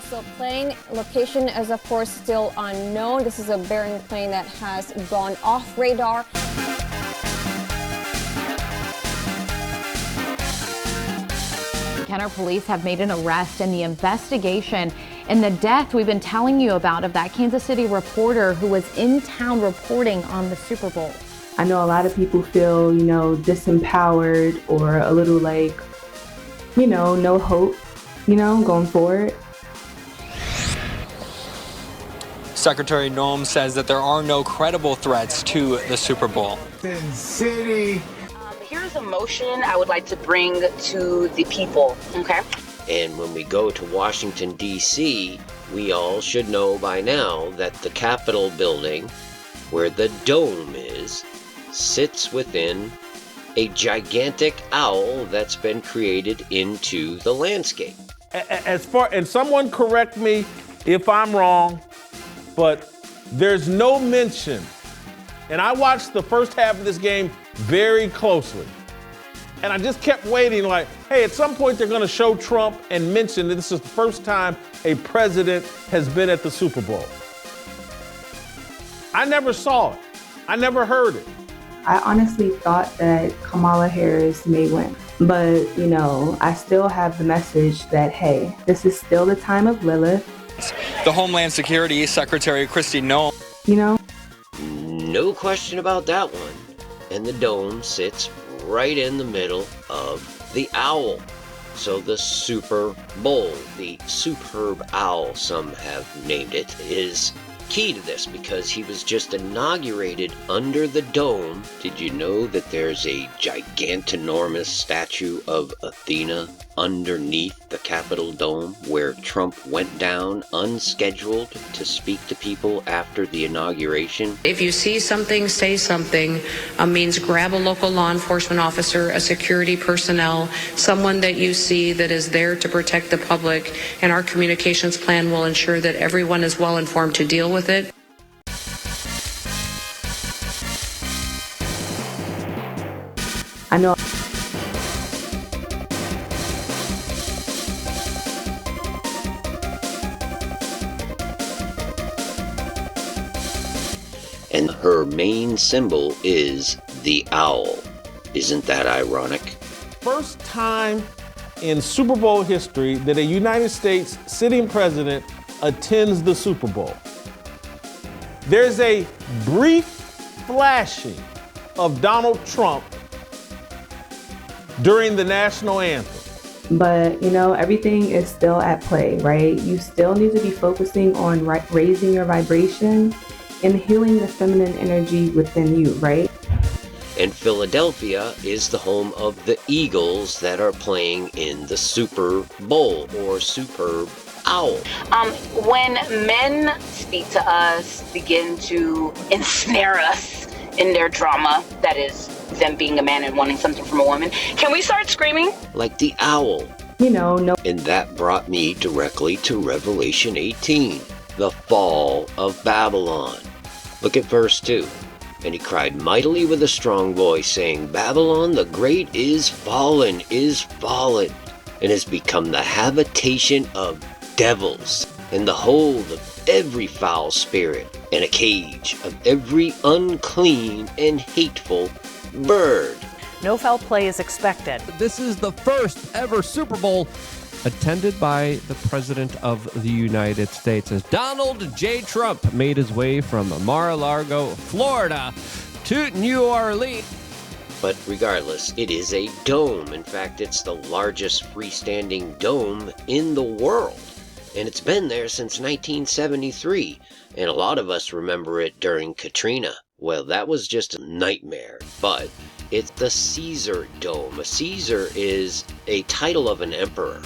So plane location is of course still unknown. This is a bearing plane that has gone off radar. Kenner police have made an arrest in the investigation in the death we've been telling you about of that Kansas City reporter who was in town reporting on the Super Bowl. I know a lot of people feel, disempowered or a little like, no hope, going forward. Secretary Noem says that there are no credible threats to the Super Bowl. City. Here's a motion I would like to bring to the people, okay? And when we go to Washington, D.C., we all should know by now that the Capitol building, where the dome is, sits within a gigantic owl that's been created into the landscape. And someone correct me if I'm wrong, but there's no mention, and I watched the first half of this game very closely, and I just kept waiting like, hey, at some point they're gonna show Trump and mention that this is the first time a president has been at the Super Bowl. I never saw it. I never heard it. I honestly thought that Kamala Harris may win. But, I still have the message that, hey, this is still the time of Lilith. The Homeland Security Secretary Kristi Noem. No question about that one. And the dome sits right in the middle of the owl. So the Super Bowl, the superb owl, some have named it, is key to this because he was just inaugurated under the dome. Did you know that there's a gigantinormous statue of Athena underneath the Capitol dome where Trump went down unscheduled to speak to people after the inauguration? If you see something, say something means grab a local law enforcement officer, a security personnel, someone that you see that is there to protect the public, and our communications plan will ensure that everyone is well informed to deal with it. I know. And her main symbol is the owl. Isn't that ironic? First time in Super Bowl history that a United States sitting president attends the Super Bowl. There's a brief flashing of Donald Trump during the national anthem. But, everything is still at play, right? You still need to be focusing on raising your vibration and healing the feminine energy within you, right? And Philadelphia is the home of the Eagles that are playing in the Super Bowl, or superb owl. When men speak to us, begin to ensnare us in their drama, that is them being a man and wanting something from a woman, can we start screaming? Like the owl. No. And that brought me directly to Revelation 18, the fall of Babylon. Look at verse 2. And he cried mightily with a strong voice, saying, Babylon the great is fallen, and has become the habitation of devils, and the hold of every foul spirit, and a cage of every unclean and hateful bird. No foul play is expected. This is the first ever Super Bowl attended by the President of the United States, as Donald J. Trump made his way from Mar-a-Lago, Florida, to New Orleans. But regardless, it is a dome. In fact, it's the largest freestanding dome in the world. And it's been there since 1973. And a lot of us remember it during Katrina. Well, that was just a nightmare. But it's the Caesar Dome. A Caesar is a title of an emperor,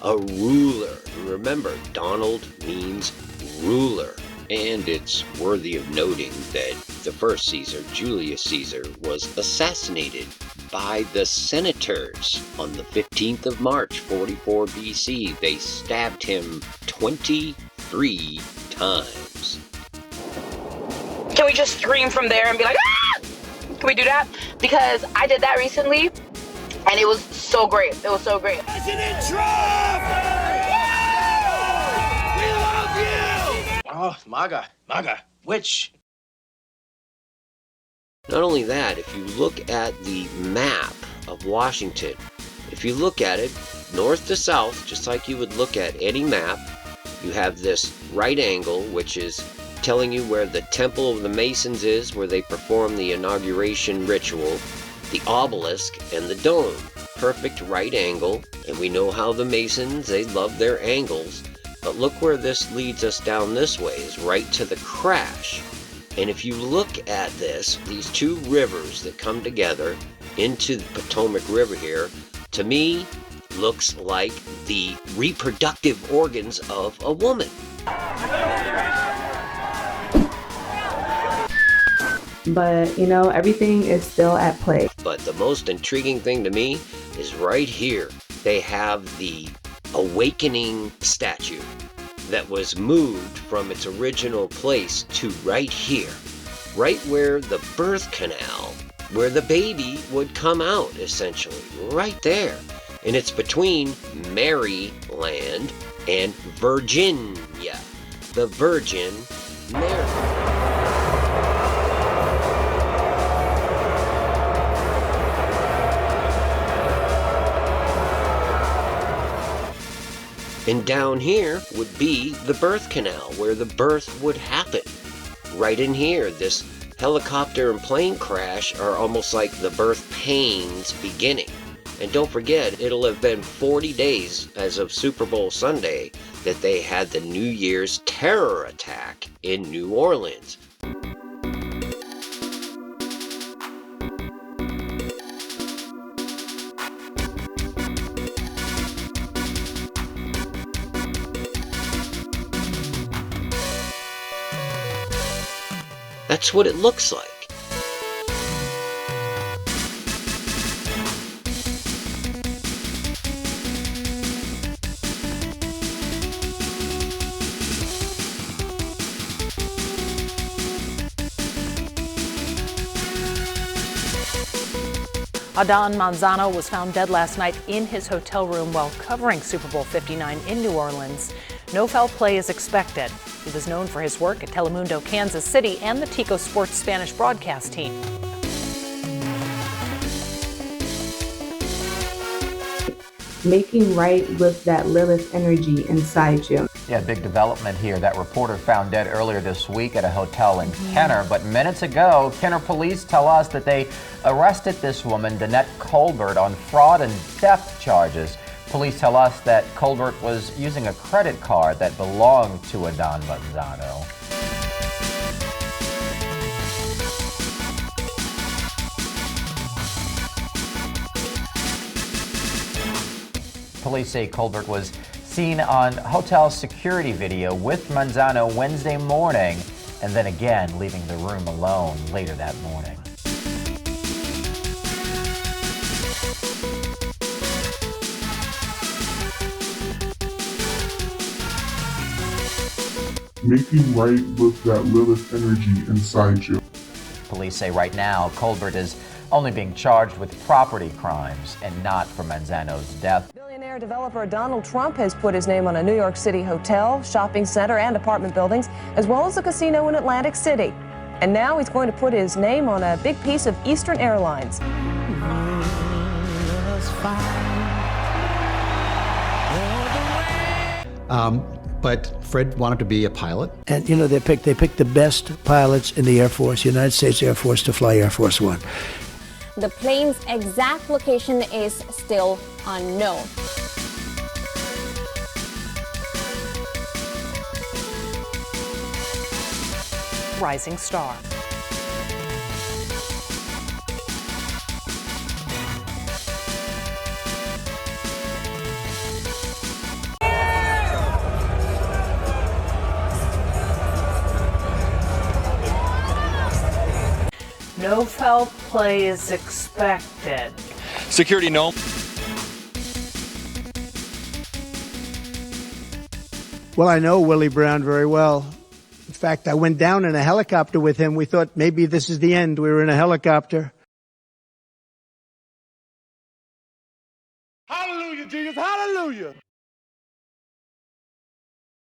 a ruler. And remember, Donald means ruler. And it's worthy of noting that the first Caesar, Julius Caesar, was assassinated by the senators on the 15th of March, 44 BC. They stabbed him 23 times. Can we just scream from there and be like, ah! Can we do that? Because I did that recently, and it was so great. It was so great. President Trump! Oh, MAGA, which? Not only that, if you look at the map of Washington, if you look at it north to south, just like you would look at any map, you have this right angle, which is telling you where the Temple of the Masons is, where they perform the inauguration ritual, the obelisk, and the dome. Perfect right angle, and we know how the Masons, they love their angles, but look where this leads us down this way, is right to the crash. And if you look at this, these two rivers that come together into the Potomac River here, to me, looks like the reproductive organs of a woman. But, you know, everything is still at play. But the most intriguing thing to me is right here. They have the awakening statue that was moved from its original place to right here. Right where the birth canal, where the baby would come out, essentially. Right there. And it's between Maryland and Virginia. The Virgin Mary. And down here would be the birth canal, where the birth would happen. Right in here, this helicopter and plane crash are almost like the birth pains beginning. And don't forget, it'll have been 40 days as of Super Bowl Sunday that they had the New Year's terror attack in New Orleans. That's what it looks like. Adan Manzano was found dead last night in his hotel room while covering Super Bowl 59 in New Orleans. No foul play is expected. He was known for his work at Telemundo, Kansas City, and the Tico Sports Spanish broadcast team. Making right with that Lilith energy inside you. Yeah, big development here. That reporter found dead earlier this week at a hotel in Kenner. But minutes ago, Kenner police tell us that they arrested this woman, Dannette Colbert, on fraud and theft charges. Police tell us that Colbert was using a credit card that belonged to Adan Manzano. Police say Colbert was seen on hotel security video with Manzano Wednesday morning, and then again leaving the room alone later that morning. Making right with that Lilith energy inside you. Police say right now Colbert is only being charged with property crimes and not for Manzano's death. Billionaire developer Donald Trump has put his name on a New York City hotel, shopping center, and apartment buildings, as well as a casino in Atlantic City. And now he's going to put his name on a big piece of Eastern Airlines. But Fred wanted to be a pilot. And, you know, they picked the best pilots in the Air Force, United States Air Force, to fly Air Force One. The plane's exact location is still unknown. Rising star. No foul play is expected. Security Noem. Well, I know Willie Brown very well. In fact, I went down in a helicopter with him. We thought maybe this is the end. We were in a helicopter.